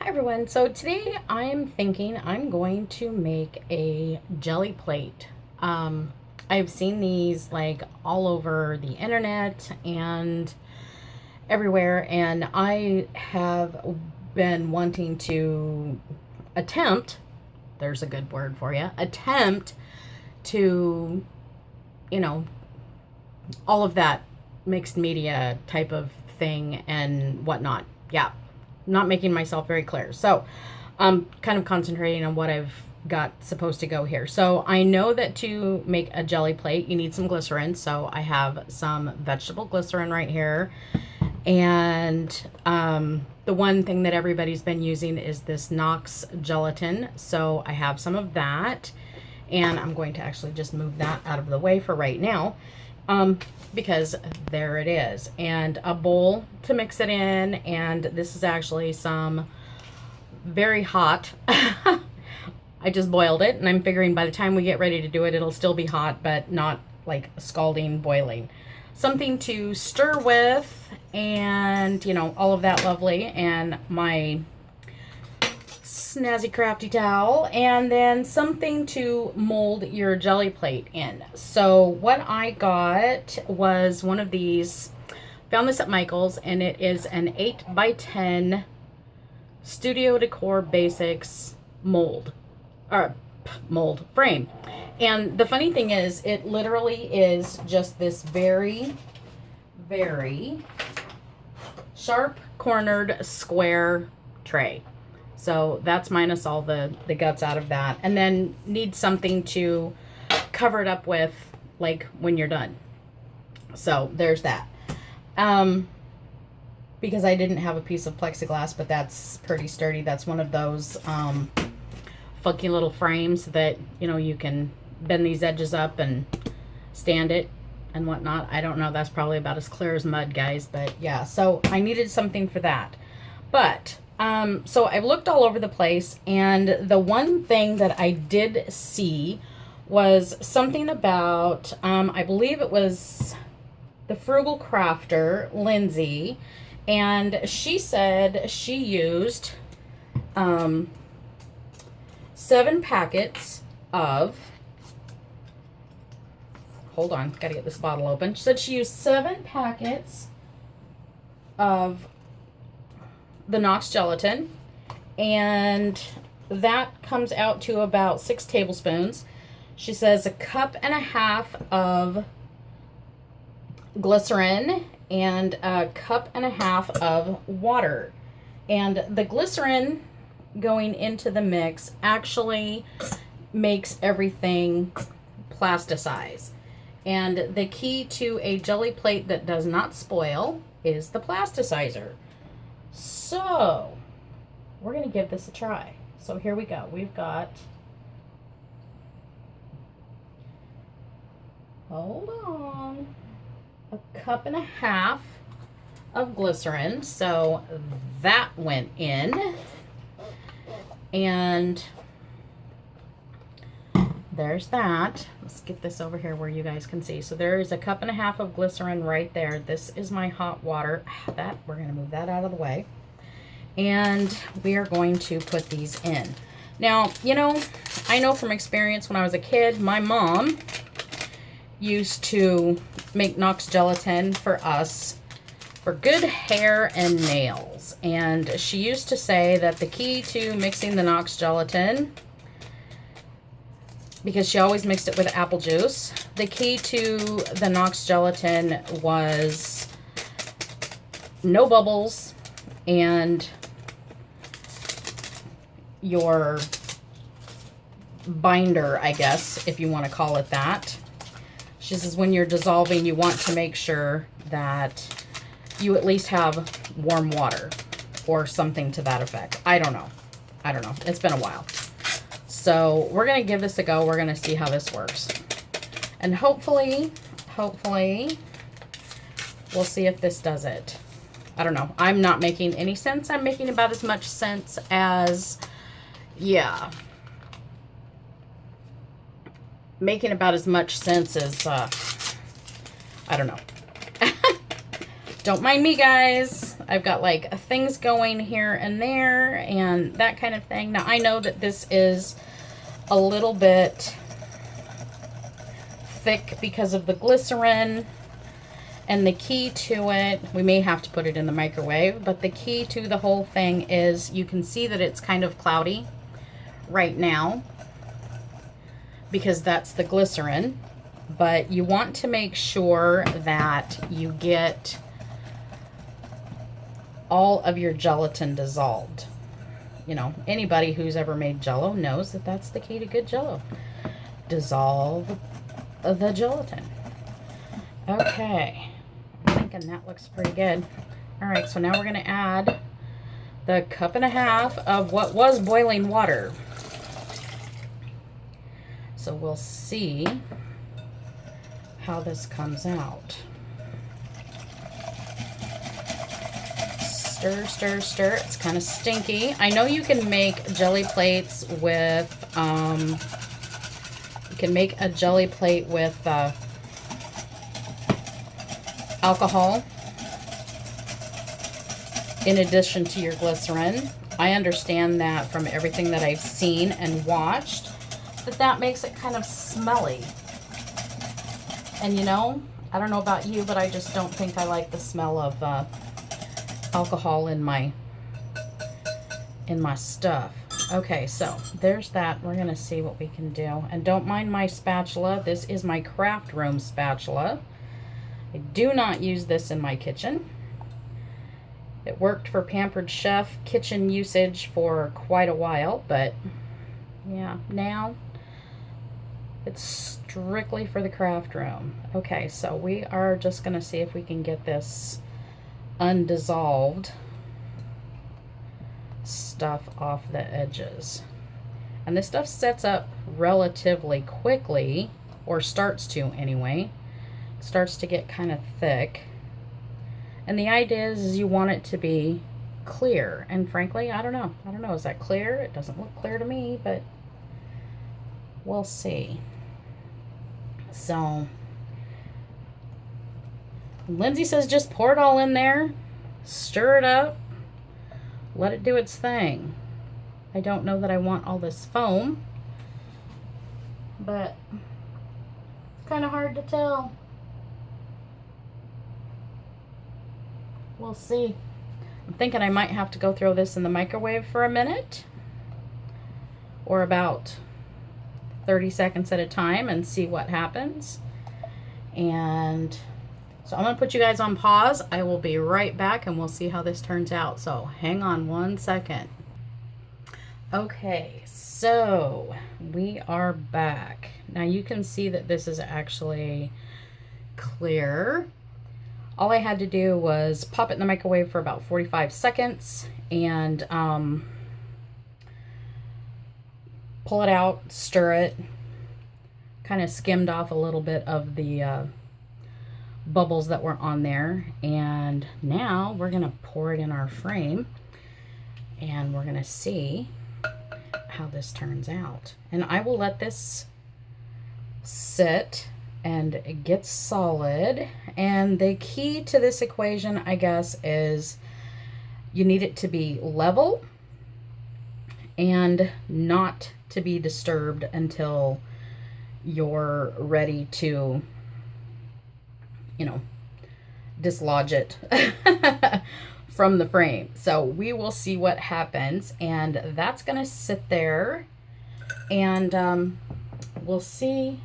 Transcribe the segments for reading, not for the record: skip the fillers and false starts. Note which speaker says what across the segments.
Speaker 1: Hi everyone. So today I'm thinking I'm going to make a jelly plate. I've seen these like all over the internet and everywhere, and I have been wanting to attempt, there's a good word for you, attempt to, you know, all of that mixed media type of thing and whatnot. Yeah, not making myself very clear. So I'm kind of concentrating on what I've got supposed to go here. So I know that to make a jelly plate, you need some glycerin. So I have some vegetable glycerin right here. And the one thing that everybody's been using is this Knox gelatin. So I have some of that. And I'm going to actually just move that out of the way for right now. Because there it is, and a bowl to mix it in. And this is actually some very hot I just boiled it, and I'm figuring by the time we get ready to do it, it'll still be hot, but not like scalding boiling. Something to stir with, and all of that lovely, and my snazzy crafty towel, and then something to mold your jelly plate in. So what I got was one of these, found this at Michael's, and it is an 8x10 Studio Decor Basics mold frame. And the funny thing is, it literally is just this very, very sharp cornered square tray. So that's minus all the guts out of that. And then need something to cover it up with, like when you're done. So there's that. Because I didn't have a piece of plexiglass, but that's pretty sturdy. That's one of those funky little frames that, you can bend these edges up and stand it and whatnot. I don't know. That's probably about as clear as mud, guys. But yeah, so I needed something for that. But so I looked all over the place, and the one thing that I did see was something about, I believe it was the Frugal Crafter, Lindsay, and she said she used 7 packets of, hold on, gotta get this bottle open. She said she used 7 packets of the Knox gelatin, and that comes out to about 6 tablespoons. She says a cup and a half of glycerin and a cup and a half of water. And the glycerin going into the mix actually makes everything plasticize. And the key to a jelly plate that does not spoil is the plasticizer. So we're going to give this a try. So here we go. We've got, hold on, a cup and a half of glycerin. So that went in. And there's that. Let's get this over here where you guys can see. So there is a cup and a half of glycerin right there. This is my hot water. That, we're going to move that out of the way. And we are going to put these in. Now, I know from experience when I was a kid, my mom used to make Knox gelatin for us for good hair and nails. And she used to say that the key to mixing the Knox gelatin, because she always mixed it with apple juice, the key to the Knox gelatin was no bubbles and your binder, I guess, if you want to call it that. She says when you're dissolving, you want to make sure that you at least have warm water or something to that effect. I don't know. It's been a while. So we're going to give this a go. We're going to see how this works. And hopefully, we'll see if this does it. I don't know. I'm not making any sense. I'm making about as much sense as, yeah. Making about as much sense as, I don't know. Don't mind me, guys. I've got like things going here and there and that kind of thing. Now I know that this is a little bit thick because of the glycerin, and the key to it, we may have to put it in the microwave, but the key to the whole thing is you can see that it's kind of cloudy right now because that's the glycerin, but you want to make sure that you get all of your gelatin dissolved. You know, anybody who's ever made Jell-O knows that that's the key to good Jell-O. Dissolve the gelatin. Okay, I'm thinking that looks pretty good. All right, so now we're gonna add the 1.5 cups of what was boiling water. So we'll see how this comes out. Stir, stir, stir. It's kind of stinky. I know you can make jelly plates with, you can make a jelly plate with alcohol in addition to your glycerin. I understand that from everything that I've seen and watched, that makes it kind of smelly. And you know, I don't know about you, but I just don't think I like the smell of alcohol in my stuff. Okay, so there's that. We're gonna see what we can do. And don't mind my spatula. This is my craft room spatula. I do not use this in my kitchen. It worked for Pampered Chef kitchen usage for quite a while, but yeah, now it's strictly for the craft room. Okay, so we are just gonna see if we can get this undissolved stuff off the edges. And this stuff sets up relatively quickly, or starts to anyway. It starts to get kind of thick. And the idea is you want it to be clear. And frankly, I don't know. Is that clear? It doesn't look clear to me, but we'll see. So Lindsay says just pour it all in there, stir it up, let it do its thing. I don't know that I want all this foam, but it's kind of hard to tell. We'll see. I'm thinking I might have to go throw this in the microwave for a minute, or about 30 seconds at a time, and see what happens. And so I'm going to put you guys on pause. I will be right back and we'll see how this turns out. So hang on 1 second. Okay, so we are back. Now you can see that this is actually clear. All I had to do was pop it in the microwave for about 45 seconds and pull it out, stir it, kind of skimmed off a little bit of the bubbles that were on there. And now we're going to pour it in our frame and we're going to see how this turns out. And I will let this sit and get solid. And the key to this equation, I guess, is you need it to be level and not to be disturbed until you're ready to, you know, dislodge it from the frame. So we will see what happens, and that's gonna sit there, and we'll see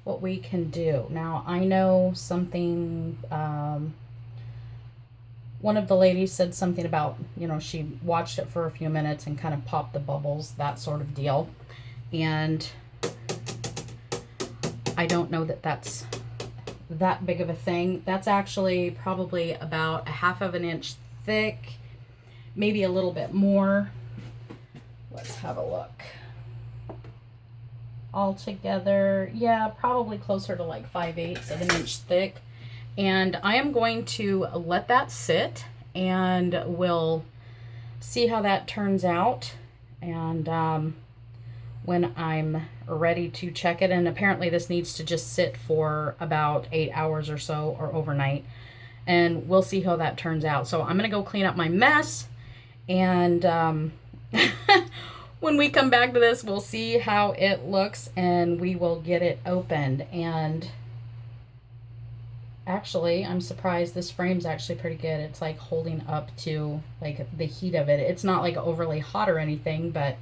Speaker 1: what we can do. Now I know something, one of the ladies said something about, you know, she watched it for a few minutes and kind of popped the bubbles, that sort of deal. And I don't know that that's that big of a thing. That's actually probably about 1/2 inch thick, maybe a little bit more. Let's have a look. All together, yeah, probably closer to like 5/8 of an inch thick. And I am going to let that sit and we'll see how that turns out. And when I'm ready to check it, and apparently this needs to just sit for about 8 hours or so, or overnight. and we'll see how that turns out. So I'm going to go clean up my mess, and when we come back to this, we'll see how it looks, and we will get it opened. And actually, I'm surprised this frame's actually pretty good. It's like holding up to like the heat of it. It's not like overly hot or anything, but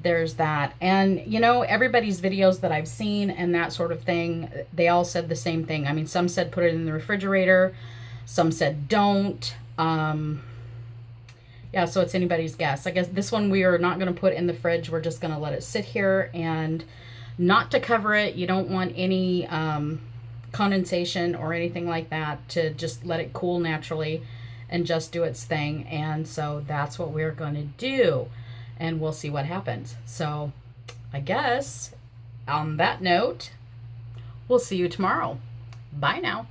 Speaker 1: there's that. And you know, everybody's videos that I've seen and that sort of thing, they all said the same thing. I mean, some said put it in the refrigerator, some said don't. Yeah, so it's anybody's guess. I guess this one we are not going to put in the fridge. We're just going to let it sit here, and not to cover it. You don't want any condensation or anything like that, to just let it cool naturally and just do its thing. And so that's what we're going to do, and we'll see what happens. So I guess on that note, we'll see you tomorrow. Bye now.